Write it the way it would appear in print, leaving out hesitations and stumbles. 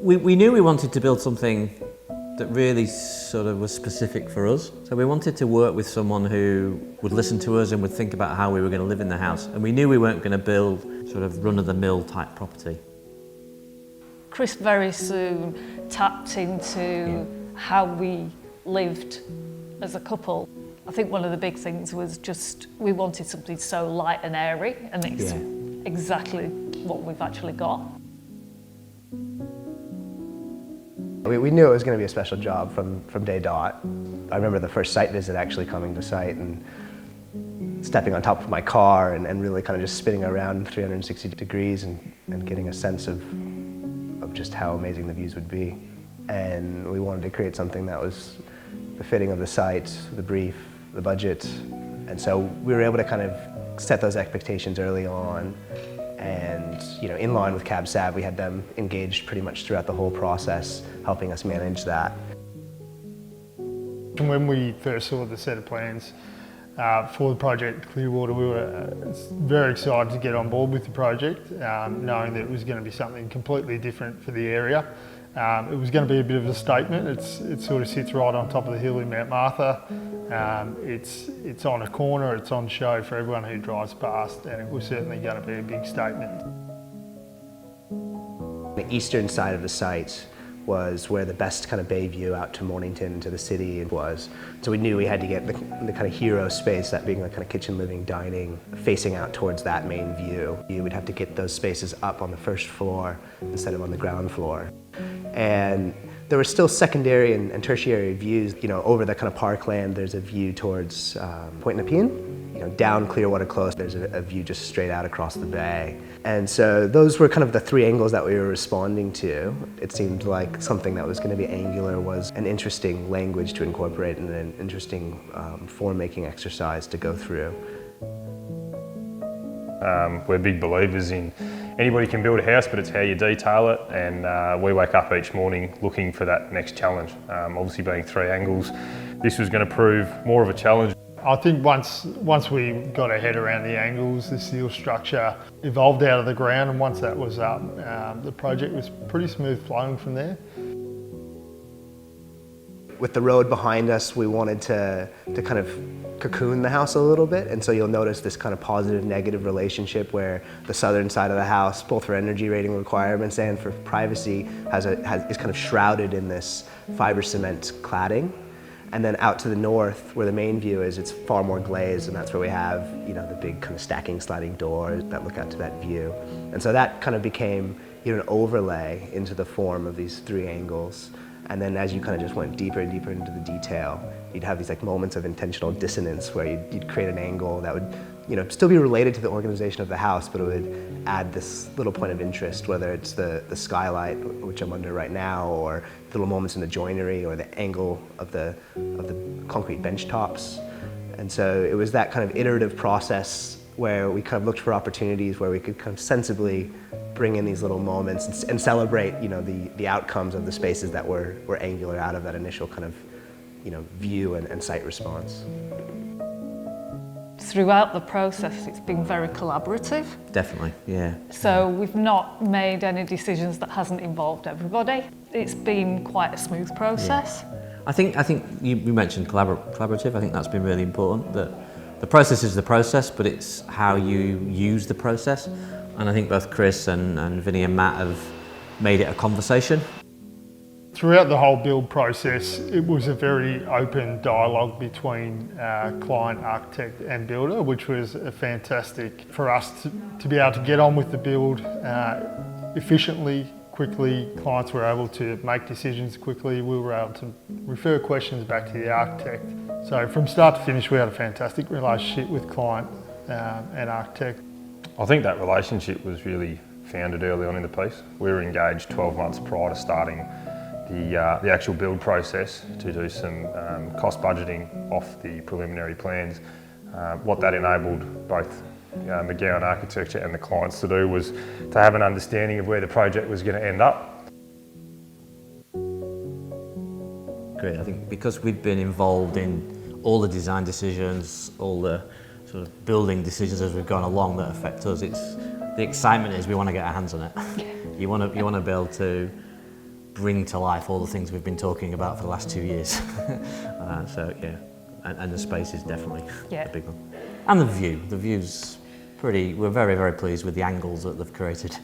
We knew we wanted to build something that really sort of was specific for us. So we wanted to work with someone who would listen to us and would think about how we were going to live in the house. And we knew we weren't going to build sort of run-of-the-mill type property. Chris very soon tapped into how we lived as a couple. I think one of the big things was just we wanted something so light and airy, and it's exactly what we've actually got. We knew it was going to be a special job from day dot. I remember the first site visit actually coming to site and stepping on top of my car and really kind of just spinning around 360 degrees and getting a sense of just how amazing the views would be. And we wanted to create something that was befitting of the site, the brief, the budget. And so we were able to kind of set those expectations early on. And in line with Cab Sav, we had them engaged pretty much throughout the whole process, helping us manage that. When we first saw the set of plans for the project Clearwater, we were very excited to get on board with the project, knowing that it was going to be something completely different for the area. It was going to be a bit of a statement. It sort of sits right on top of the hill in Mount Martha. It's on a corner, it's on show for everyone who drives past, and it was certainly going to be a big statement. The eastern side of the site was where the best kind of bay view out to Mornington, to the city was. So we knew we had to get the kind of hero space, that being the kind of kitchen, living, dining, facing out towards that main view. You would have to get those spaces up on the first floor instead of on the ground floor. And there were still secondary and tertiary views. Over the kind of parkland, there's a view towards Point Nepean. Down Clearwater Close, there's a view just straight out across the bay. And so those were kind of the three angles that we were responding to. It seemed like something that was going to be angular was an interesting language to incorporate and an interesting form-making exercise to go through. We're big believers in anybody can build a house, but it's how you detail it, and we wake up each morning looking for that next challenge. Obviously being three angles, this was going to prove more of a challenge. I think once we got our head around the angles, the steel structure evolved out of the ground, and once that was up, the project was pretty smooth flowing from there. With the road behind us, we wanted to kind of cocoon the house a little bit, and so you'll notice this kind of positive-negative relationship where the southern side of the house, both for energy rating requirements and for privacy, is kind of shrouded in this fiber cement cladding. And then out to the north, where the main view is, it's far more glazed, and that's where we have, the big kind of stacking sliding doors that look out to that view. And so that kind of became, an overlay into the form of these three angles. And then as you kind of just went deeper and deeper into the detail, you'd have these moments of intentional dissonance where you'd create an angle that would, still be related to the organization of the house, but it would add this little point of interest, whether it's the skylight, which I'm under right now, or little moments in the joinery, or the angle of the concrete bench tops. And so it was that kind of iterative process where we kind of looked for opportunities where we could kind of sensibly bring in these little moments and celebrate, the outcomes of the spaces that were angular out of that initial kind of, view and site response. Throughout the process, it's been very collaborative. Definitely, yeah. So we've not made any decisions that hasn't involved everybody. It's been quite a smooth process. Yeah. I think you mentioned collaborative. I think that's been really important. That the process is the process, but it's how you use the process. And I think both Chris and Vinny and Matt have made it a conversation. Throughout the whole build process, it was a very open dialogue between client, architect and builder, which was fantastic for us to be able to get on with the build efficiently, quickly. Clients were able to make decisions quickly. We were able to refer questions back to the architect. So from start to finish, we had a fantastic relationship with client and architect. I think that relationship was really founded early on in the piece. We were engaged 12 months prior to starting the actual build process to do some cost budgeting off the preliminary plans. What that enabled both Megowan Architecture and the clients to do was to have an understanding of where the project was going to end up. Great, I think because we've been involved in all the design decisions, all the sort of building decisions as we've gone along that affect us, the excitement is we want to get our hands on it. You want to be able to bring to life all the things we've been talking about for the last 2 years. So yeah, and the space is definitely a big one. And the view's pretty, we're very, very pleased with the angles that they've created.